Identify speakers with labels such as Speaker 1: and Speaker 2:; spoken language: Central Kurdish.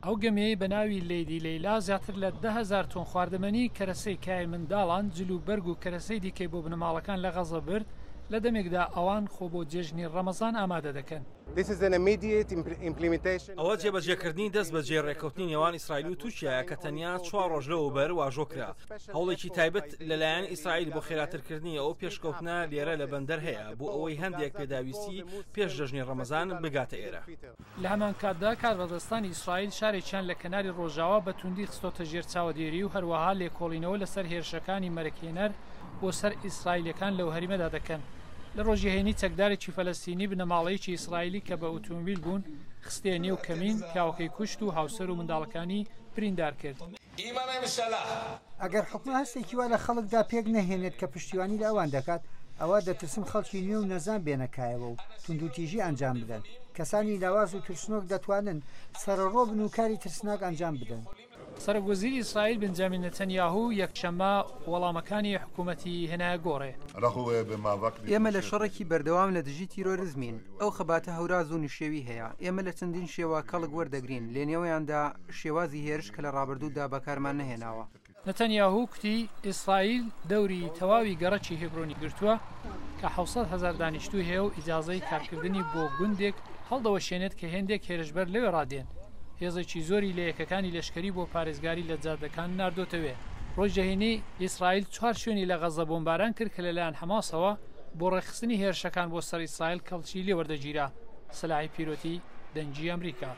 Speaker 1: ئەو گەمەیە بە ناوی لێدی لەیلا زیاتر لە 10,000 تۆن خواردەمەنی کەرەسەی کای منداڵان جلو و بەرگ و کەرەسەی دیکەی بۆ بنەماڵەکان لە غەزە برد لە دەمێکدا ئەوان خۆ بۆ جێژنی ڕەمەزان ئامادە دەکەن.
Speaker 2: ئەوە جێبەجێکردنی دەست بە جێڕێکەوتنی نێوان ئیسرائیل و تورکیایە کە تەنیا 4 ڕۆژ لەوبەر واژۆکرا. هەوڵێکی تایبەت لەلایەن ئیسرائیل بۆ خێراترکردنی ئەو پێشکەوتنە لێرە لە بەندەر هەیە بۆ ئەوەی هەندێک پێداویستی پێش جەژنی ڕەمەزان بگاتە ئێرە.
Speaker 1: لە هەمان کاتدا کارڕەدەستانی ئیسرائیل شارێکیان لە کەناری ڕۆژاوا بە توندی خستۆتە ژێر چاوەدێری و هەروەها لێکۆڵینەوە لەسەر هێرشەکانی مەرەکێنەر بۆ سەر ئیسرائیلەکان لەو هەریمەدا دەکەن. لە ڕۆژیهێنی چەکدارێکی فەلەستینی بنەماڵەیەکی ئیسرائیلی کە بە ئۆتۆمبیل بوون خستێ نێو کەمین پیاوەکەی کوشت و هاوسەر و منداڵەکانی بریندار کرد.
Speaker 3: ئەگەر حکومە هەستێکی وا لە خەڵکدا پێک نەهێنێت کە پشتیوانی لە ئەوان دەکات ئەوە دەترسم خەڵکی نوێ و نەزان بێنەکایەوە و توندوتیژی ئەنجام بدەن. کەسانی لاواز و ترسنۆک دەتوانن سەرڕۆ بن و کاری ترسناک ئەنجام بدەن.
Speaker 1: سەرۆکوەزیری ئیسرائیل بنجامین نەتەنیاهو یەکشەممە وەڵامەکانی حکوومەتی هێنایە گۆڕێ.
Speaker 4: ئێمە لە شەڕێکی بەردەوام لە دژی تیرۆریزمین. ئەو خەباتە هەوراز و نشێوی هەیە. ئێمە لە چەندین شێوە کەڵک وەردەگرین لێ نێوەیاندا شێوازی هێرش کە لە ڕابردوودا بەکارمان نەهێناوە.
Speaker 1: نەتەنیاهو کوتی ئیسرائیل دەوری تەواوی گەڕەکی هێبرۆنی گرتووە کە 700,000 دانیشتوو هەیە و ئیجازەی کارکردنی بۆ گوندێک هەڵدەوەشێنێت کە هێندێک هێرشبەر لەوێ ڕادێن. هێزێکی زۆری لە یەکەکانی لەشکری بۆ پارێزگاری لە جادەکان ناردۆتەوێ. ڕۆژدەهێنی ئیسرائیل 4 شوێنی لە غەزە بۆمباران کرد کە لەلایەن حەماسەوە بۆ ڕێخستنی هێرشەکان بۆ سەر ئیسرائیل کەڵکی لێوەردەگیرا. سەلاحی پیرۆتی دەنگی ئەمریکا.